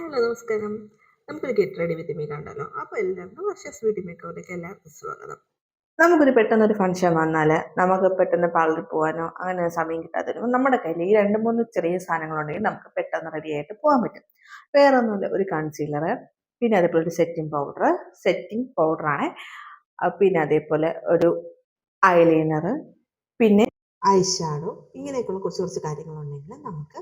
Hello നമസ്കാരം. നമുക്കൊരു get ready with me കണ്ടല്ലോ. അപ്പോൾ എല്ലാവർക്കും വർഷസ് ബ്യൂട്ടി മേക്കോറിലേക്ക് എല്ലാവർക്കും സ്വാഗതം. നമുക്കൊരു പെട്ടെന്നൊരു ഫംഗ്ഷൻ വന്നാൽ നമുക്ക് പെട്ടെന്ന് പാർലറിൽ പോകാനോ അങ്ങനെ സമയം കിട്ടാതെ വരുമ്പോൾ നമ്മുടെ കയ്യിൽ ഈ 2-3 ചെറിയ സാധനങ്ങളുണ്ടെങ്കിൽ നമുക്ക് പെട്ടെന്ന് റെഡി ആയിട്ട് പോകാൻ പറ്റും. വേറെ ഒന്നുമില്ല, ഒരു കൺസീലർ, പിന്നെ അതേപോലെ ഒരു സെറ്റിംഗ് പൗഡറാണ്, പിന്നെ അതേപോലെ ഒരു ഐലൈനർ, പിന്നെ ഐ ഷാഡോ, ഇങ്ങനെയൊക്കെയുള്ള കുറച്ച് കാര്യങ്ങളുണ്ടെങ്കിൽ നമുക്ക്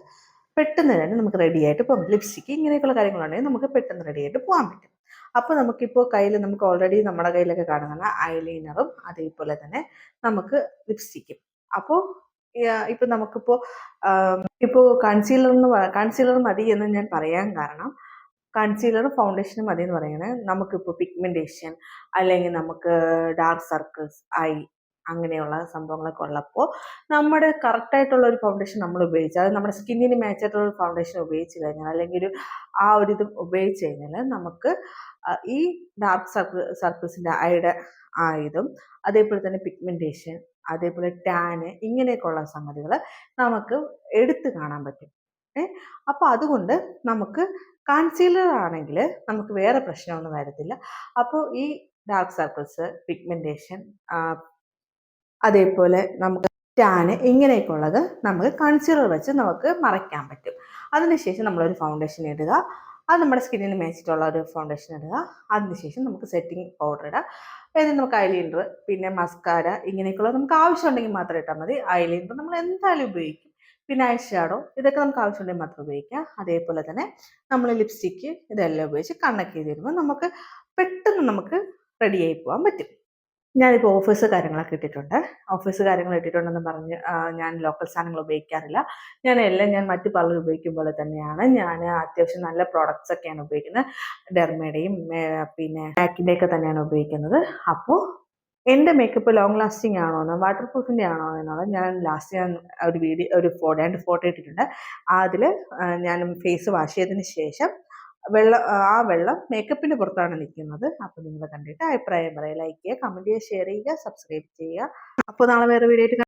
പെട്ടെന്ന് തന്നെ നമുക്ക് റെഡി ആയിട്ട് പോകാം. ലിപ്സ്റ്റിക്ക്, ഇങ്ങനെയൊക്കെയുള്ള കാര്യങ്ങളുണ്ടെങ്കിൽ നമുക്ക് പെട്ടെന്ന് റെഡി ആയിട്ട് പോകാൻ പറ്റും. അപ്പോൾ നമുക്കിപ്പോൾ കയ്യിൽ നമുക്ക് ഓൾറെഡി നമ്മുടെ കയ്യിലൊക്കെ കാണുന്ന ഐലൈനറും അതേപോലെ തന്നെ നമുക്ക് ലിപ്സ്റ്റിക്കും. അപ്പോൾ ഇപ്പം നമുക്കിപ്പോൾ കൺസീലർ മതി എന്ന് ഞാൻ പറയാൻ കാരണം, കൺസീലറും ഫൗണ്ടേഷനും മതി എന്ന് പറയുന്നത് നമുക്കിപ്പോൾ പിഗ്മെൻറ്റേഷൻ അല്ലെങ്കിൽ നമുക്ക് ഡാർക്ക് സർക്കിൾസ്, അങ്ങനെയുള്ള സംഭവങ്ങളൊക്കെ ഉള്ളപ്പോൾ നമ്മുടെ കറക്റ്റായിട്ടുള്ള ഒരു ഫൗണ്ടേഷൻ നമ്മൾ ഉപയോഗിച്ച്, അത് നമ്മുടെ സ്കിന്നിന് മാച്ച് ആയിട്ടുള്ള ഒരു ഫൗണ്ടേഷൻ ഉപയോഗിച്ച് കഴിഞ്ഞാൽ, അല്ലെങ്കിൽ ഇത് ഉപയോഗിച്ച് കഴിഞ്ഞാൽ നമുക്ക് ഈ ഡാർക്ക് സർക്കിൾസിൻ്റെ ഇതും അതേപോലെ തന്നെ പിഗ്മെൻറ്റേഷൻ, അതേപോലെ ടാന്, ഇങ്ങനെയൊക്കെയുള്ള സംഗതികൾ നമുക്ക് എടുത്ത് കാണാൻ പറ്റും. അപ്പോൾ അതുകൊണ്ട് നമുക്ക് കൺസീലർ ആണെങ്കിൽ നമുക്ക് വേറെ പ്രശ്നമൊന്നും വരത്തില്ല. അപ്പോൾ ഈ ഡാർക്ക് സർക്കിൾസ്, പിഗ്മെൻറ്റേഷൻ, അതേപോലെ നമുക്ക് ടാന്, ഇങ്ങനെയൊക്കെ ഉള്ളത് നമുക്ക് കൺസീലർ വെച്ച് നമുക്ക് മറയ്ക്കാൻ പറ്റും. അതിനുശേഷം നമ്മളൊരു ഫൗണ്ടേഷൻ ഇടുക, അത് നമ്മുടെ സ്കിന്നിന് മേച്ചിട്ടുള്ള ഒരു ഫൗണ്ടേഷൻ ഇടുക. അതിനുശേഷം നമുക്ക് സെറ്റിംഗ് പൗഡർ ഇടുക, അതായത് നമുക്ക് ഐലൈനർ, പിന്നെ മസ്കാര, ഇങ്ങനെയൊക്കെയുള്ളത് നമുക്ക് ആവശ്യമുണ്ടെങ്കിൽ മാത്രം ഇട്ടാൽ മതി. ഐലൈനർ നമ്മൾ എന്തായാലും ഉപയോഗിക്കും. പിന്നെ ഐ ഷാഡോ, ഇതൊക്കെ നമുക്ക് ആവശ്യമുണ്ടെങ്കിൽ മാത്രം ഉപയോഗിക്കാം. അതേപോലെ തന്നെ നമ്മൾ ലിപ്സ്റ്റിക്ക്, ഇതെല്ലാം ഉപയോഗിച്ച് കണ്ണൊക്കെ ചെയ്ത് തരുമ്പോൾ നമുക്ക് പെട്ടെന്ന് നമുക്ക് റെഡിയായി പോകാൻ പറ്റും. ഞാനിപ്പോൾ ഓഫീസ് കാര്യങ്ങളൊക്കെ ഇട്ടിട്ടുണ്ട്. ഓഫീസ് കാര്യങ്ങൾ ഇട്ടിട്ടുണ്ടെന്ന് പറഞ്ഞ് ഞാൻ ലോക്കൽ സാധനങ്ങൾ ഉപയോഗിക്കാറില്ല. ഞാൻ മറ്റ് പാർലർ ഉപയോഗിക്കും പോലെ തന്നെയാണ്. ഞാൻ അത്യാവശ്യം നല്ല പ്രോഡക്റ്റ്സ് ഒക്കെയാണ് ഉപയോഗിക്കുന്നത്. ഡെർമയുടെയും പിന്നെ മാക്കിൻ്റെയൊക്കെ തന്നെയാണ് ഉപയോഗിക്കുന്നത്. അപ്പോൾ എൻ്റെ മേക്കപ്പ് ലോങ് ലാസ്റ്റിംഗ് ആണോ എന്ന്, വാട്ടർ പ്രൂഫിൻ്റെ ആണോ എന്നുള്ളത് ഞാൻ ഒരു ഫോട്ടോ ഇട്ടിട്ടുണ്ട്. അതിൽ ഞാൻ ഫേസ് വാഷ് ചെയ്തതിന് ശേഷം വെള്ളം മേക്കപ്പിന് പുറത്താണ് നിൽക്കുന്നത്. അപ്പോൾ നിങ്ങൾ കണ്ടിട്ട് അഭിപ്രായം പറയുക, ലൈക്ക് ചെയ്യുക, കമൻറ്റ് ചെയ്യുക, ഷെയർ ചെയ്യുക, സബ്സ്ക്രൈബ് ചെയ്യുക. അപ്പോൾ നാളെ വേറെ വീഡിയോ ആയിട്ട്